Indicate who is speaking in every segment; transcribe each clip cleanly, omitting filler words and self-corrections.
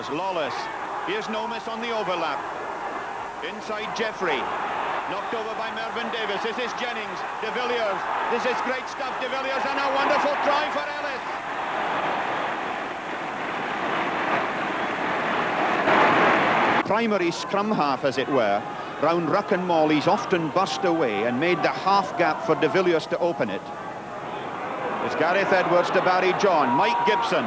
Speaker 1: Villiers, lawless. Here's no miss on the overlap. Inside Jeffrey. Knocked over by Mervyn Davies. This is Jennings. De Villiers. This is great stuff. De Villiers, and a wonderful try for Ellis. Primary scrum half, as it were, round ruck and maul, he's often burst away and made the half gap for De Villiers to open it. It's Gareth Edwards to Barry John. Mike Gibson,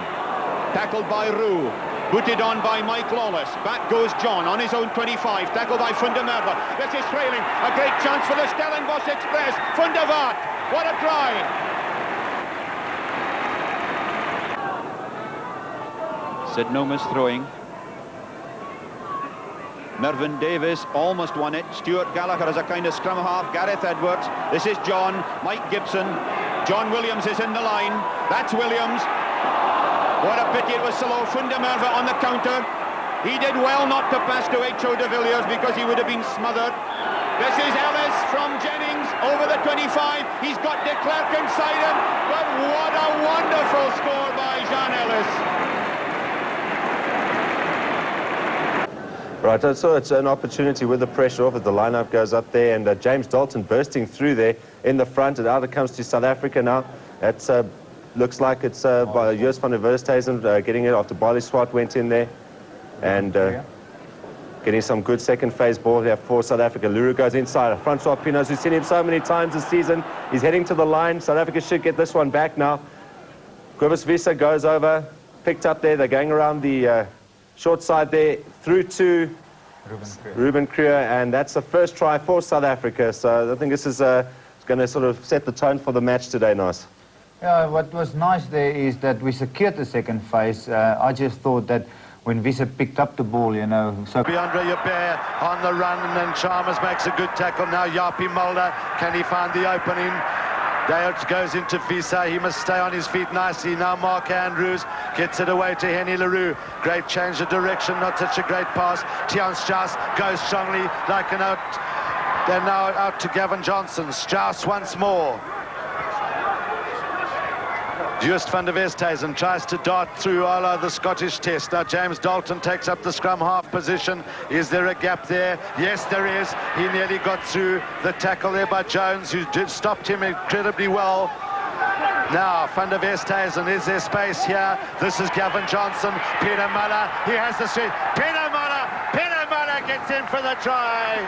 Speaker 1: tackled by Roux. Booted on by Mike Lawless. Back goes John on his own 25. Tackled by Fundermerva. This is trailing. A great chance for the Stellenbosch Express. Fundervaart. What a try. Sid Noma's throwing. Mervyn Davies almost won it. Stuart Gallagher as a kind of scrum half. Gareth Edwards. This is John. Mike Gibson. John Williams is in the line. That's Williams. What a pity it was slow. Fundermerva on the counter. He did well not to pass to H.O. de Villiers because he would have been smothered. This is Ellis from Jennings over the 25. He's got de Klerk inside him. But what a wonderful score by Jean Ellis.
Speaker 2: Right, so it's an opportunity with the pressure off as the lineup goes up there, and James Dalton bursting through there in the front, and out it comes to South Africa now. It's looks like it's by Joos van der Westhuizen getting it after Barley Swart went in there, and getting some good second phase ball here for South Africa. Luru goes inside. Francois Pienaars, who's seen him so many times this season, he's heading to the line. South Africa should get this one back now. Cobus Wiese goes over, picked up there. They're going around the short side there, through to Ruben Kruger, and that's the first try for South Africa. So I think this is going to sort of set the tone for the match today, Nice.
Speaker 3: Yeah, what was nice there is that we secured the second phase. I just thought that when Wiese picked up the ball, you know... So
Speaker 4: Andre Joubert on the run, and then Chalmers makes a good tackle. Now Jaapie Mulder, can he find the opening? Dale goes into Wiese. He must stay on his feet nicely. Now Mark Andrews gets it away to Henny Leroux. Great change of direction, not such a great pass. Tiaan Strauss goes strongly like an out. They're now out to Gavin Johnson. Strauss once more. Joos van der Westhuizen tries to dart through a la the Scottish Test. Now James Dalton takes up the scrum half position. Is there a gap there? Yes, there is. He nearly got through the tackle there by Jones, who stopped him incredibly well. Now van der Westhuizen, is there space here? This is Gavin Johnson. Peter Muller, he has the street. Peter Muller gets in for the try.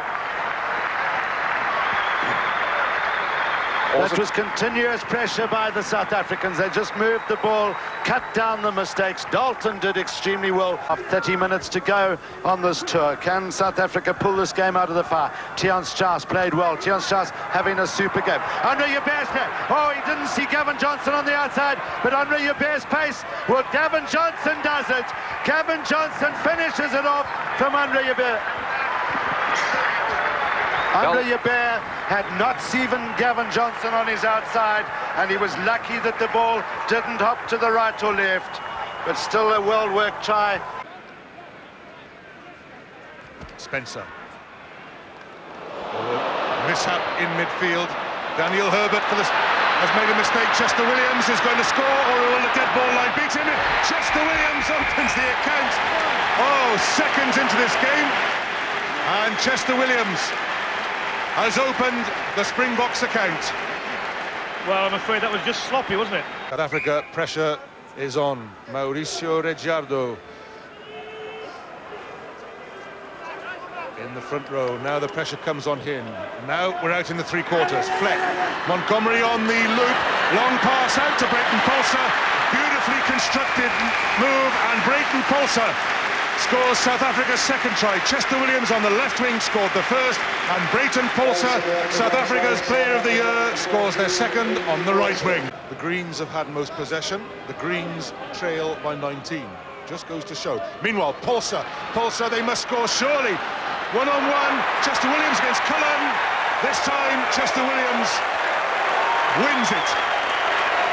Speaker 4: That was continuous pressure by the South Africans. They just moved the ball, cut down the mistakes. Dalton did extremely well. 30 minutes to go on this tour. Can South Africa pull this game out of the fire? Tiaan Strauss played well. Tiaan Strauss having a super game. Andre Joubert's play. Oh, he didn't see Gavin Johnson on the outside, but Andre Joubert's pace. Well, Gavin Johnson does it. Gavin Johnson finishes it off from Andre Joubert. Andre Joubert had not seen Gavin Johnson on his outside, and he was lucky that the ball didn't hop to the right or left, but still a well-worked try.
Speaker 5: Spencer. Mishap in midfield. Daniel Herbert has made a mistake. Chester Williams is going to score, or will the dead ball line beat him? Chester Williams opens the account. Oh, seconds into this game, and Chester Williams has opened the Springboks account.
Speaker 6: Well, I'm afraid that was just sloppy, wasn't it?
Speaker 5: South Africa, pressure is on. Mauricio Reggiardo in the front row. Now the pressure comes on him. Now we're out in the three quarters. Fleck, Montgomery on the loop. Long pass out to Brayton Polser. Beautifully constructed move, and Brayton Polser scores South Africa's second try. Chester Williams on the left wing scored the first, and Brayton Polser, South Africa's player of the year, scores their second on the right wing. The Greens have had most possession. The Greens trail by 19. Just goes to show. Meanwhile, Polser, they must score surely. One-on-one, Chester Williams against Cullen. This time, Chester Williams wins it.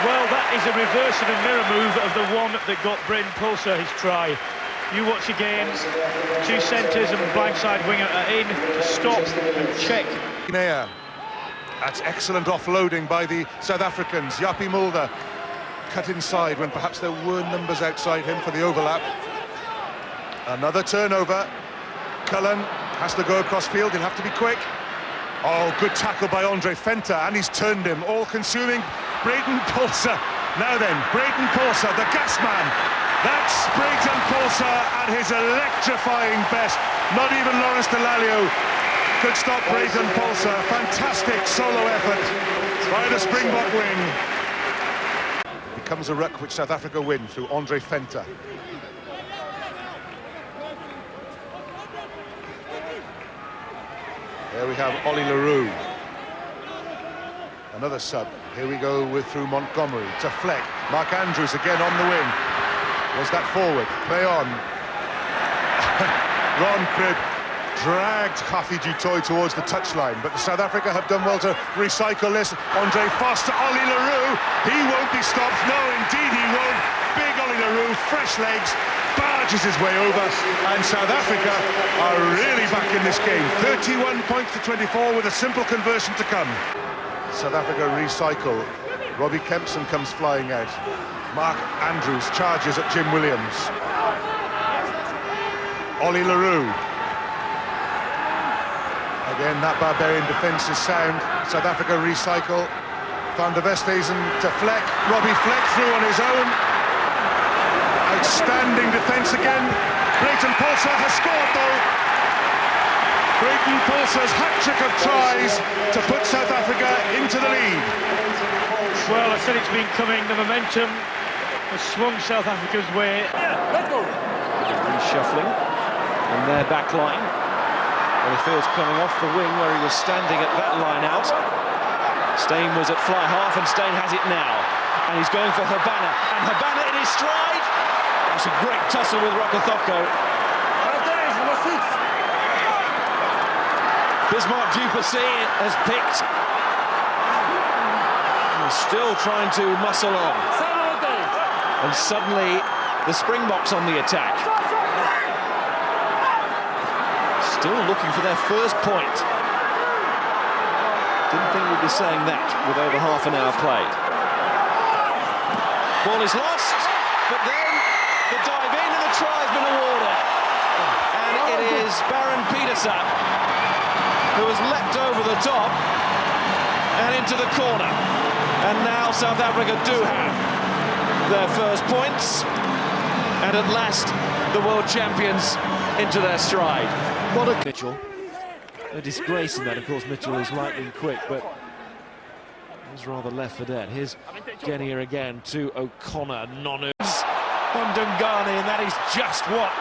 Speaker 6: Well, that is a reverse of a mirror move of the one that got Brayton Polser his try. You watch again, two centres and blindside winger are in to stop and check.
Speaker 5: That's excellent offloading by the South Africans. Jaapie Mulder cut inside when perhaps there were numbers outside him for the overlap. Another turnover. Cullen has to go across field, he'll have to be quick. Oh, good tackle by Andre Fenter, and he's turned him, all-consuming. Brayden Pulser. Now then, Brayden Pulser, the gas man. That's Brayden Pulser at his electrifying best. Not even Lawrence Delalio could stop Brayden Pulser. Fantastic solo effort by the Springbok wing. Becomes a ruck which South Africa win through Andre Fenter. There we have Ollie Leroux. Another sub. Here we go through Montgomery to Fleck. Mark Andrews again on the wing. Was that forward? Play on. Ron Cribb dragged Hafi du Toit towards the touchline, but South Africa have done well to recycle this. Andre Foster, Ollie Leroux. He won't be stopped. No, indeed he won't. Big Ollie Leroux, fresh legs, barges his way over, and South Africa are really back in this game. 31 points to 24 with a simple conversion to come. South Africa recycle. Robbie Kempson comes flying out. Mark Andrews charges at Jim Williams. Ollie Leroux. Again, that Barbarian defence is sound. South Africa recycle. Van der Westhuizen to Fleck. Robbie Fleck through on his own. Outstanding defence again. Brayden Pulser has scored though. Brayden Pulser's hat-trick of tries to put South Africa into the lead.
Speaker 6: Well, I said it's been coming. The momentum has swung South Africa's way.
Speaker 7: Let's go.
Speaker 8: Reshuffling in their back line. Holyfield's coming off the wing where he was standing at that line out. Steyn was at fly half and Steyn has it now. And he's going for Habana. And Habana in his stride. That's a great tussle with Rokothoko. Bismarck Duplessis has picked. He's still trying to muscle on. And suddenly the Springboks on the attack. Still looking for their first point. Didn't think we'd be saying that with over half an hour played. Ball is lost, but then the dive in and the try has been awarded. And it is Baron Peterson who has leapt over the top and into the corner. And now South Africa do have their first points. And at last, the world champions into their stride. What a Mitchell. A disgrace in that, of course. Mitchell is lightning quick, but was rather left for dead. Here's Genia again to O'Connor, Nonu. Ndungane, and that is just what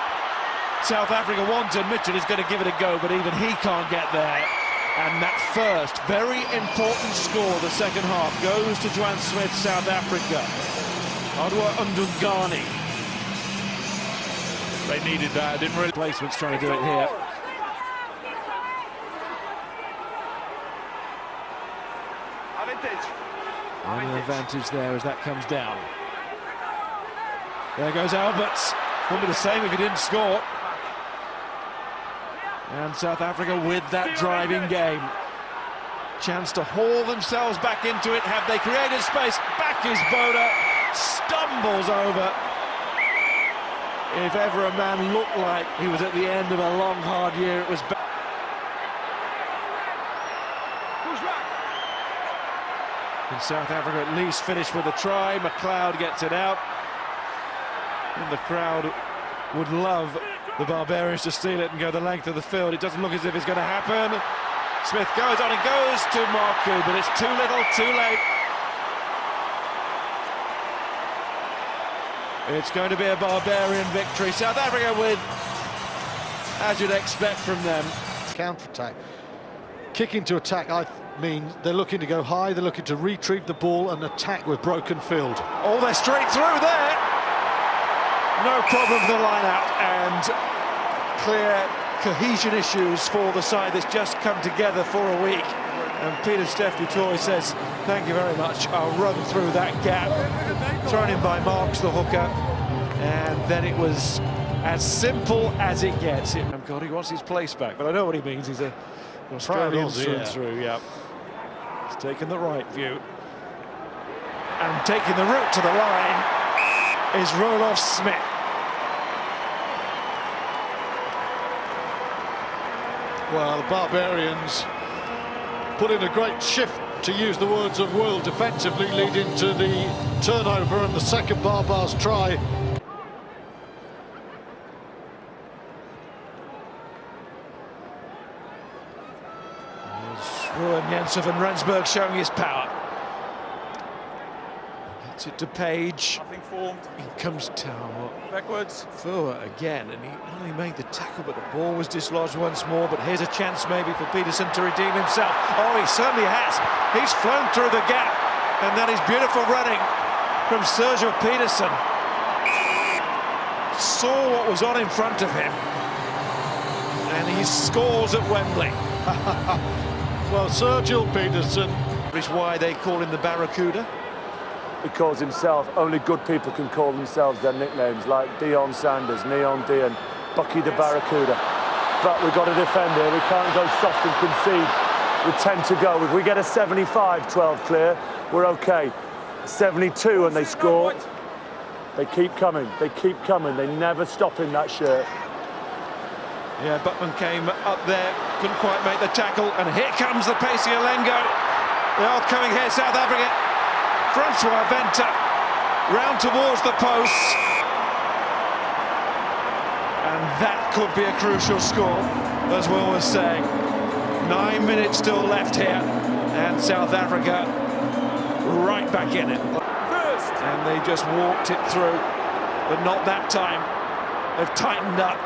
Speaker 8: South Africa wanted. Mitchell is going to give it a go, but even he can't get there. And that first, very important score, the second half, goes to Joan Smith, South Africa. Adwa Ndungane. They needed that, didn't really. Placements trying to do it here. Only advantage there as that comes down. There goes Alberts. Wouldn't be the same if he didn't score. And South Africa with that driving game. Chance to haul themselves back into it. Have they created space? Back is Boda. Stumbles over. If ever a man looked like he was at the end of a long, hard year, it was... And South Africa at least finish with a try. McLeod gets it out. And the crowd would love the Barbarians to steal it and go the length of the field. It doesn't look as if it's going to happen. Smith goes on and goes to Marku, but it's too little, too late. It's going to be a Barbarian victory. South Africa with, as you'd expect from them.
Speaker 7: Counter-attack. Kicking to attack, I mean, they're looking to go high, they're looking to retrieve the ball and attack with broken field.
Speaker 8: Oh, they're straight through there. No problem for the line-out, and clear cohesion issues for the side that's just come together for a week. And Peter Steph du Toit says, thank you very much, I'll run through that gap. Thrown in by Marks, the hooker, and then it was as simple as it gets. God, he wants his place back, but I know what he means. He's a Australian through, yeah. He's taken the right view. And taking the route to the line is Roloff Smith.
Speaker 7: Well, the Barbarians put in a great shift, to use the words of World, defensively, leading to the turnover and the second Barbars try.
Speaker 8: Ruben Jensen van Rensburg showing his power. Gets it to Page.
Speaker 9: Nothing formed.
Speaker 8: In comes Towell.
Speaker 9: Backwards.
Speaker 8: Fua again, and he not only made the tackle, but the ball was dislodged once more. But here's a chance maybe for Peterson to redeem himself. Oh, he certainly has. He's flown through the gap, and that is beautiful running from Sergio Peterson. Saw what was on in front of him, and he scores at Wembley.
Speaker 7: Well, Sergio Peterson
Speaker 8: Is why they call him the Barracuda.
Speaker 10: He calls himself, only good people can call themselves their nicknames, like Dion Sanders, Neon Dion, Bucky the Barracuda. But we've got to defend here, we can't go soft and concede with 10 to go. If we get a 75-12 clear, we're okay. 72 and they score. They keep coming, they never stop in that shirt.
Speaker 8: Yeah, Buckman came up there, couldn't quite make the tackle, and here comes the pacey Alengo. They're all coming here, South Africa. Francois Venter round towards the posts, and that could be a crucial score, as Will was saying. 9 minutes still left here, and South Africa right back in it. And they just walked it through, but not that time. They've tightened up.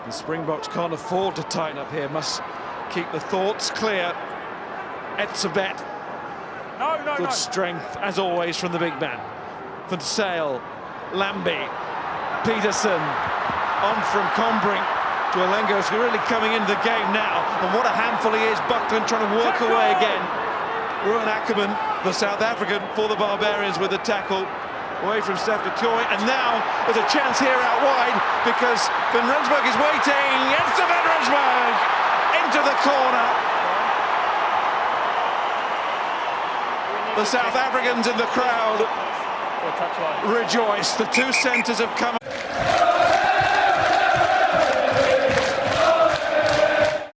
Speaker 8: The Springboks can't afford to tighten up here, must keep the thoughts clear. Etzebeth, good strength as always from the big man. Van Sale, Lambie, Peterson, on from Combrink to Alengo's really coming into the game now. And what a handful he is, Buckland trying to work away again. Ruan Ackerman, the South African for the Barbarians with the tackle. Away from Steph de Toy, and now there's a chance here out wide because Van Rensburg is waiting. It's to Van Rensburg into the corner. The South Africans in the crowd rejoice. The two centres have come.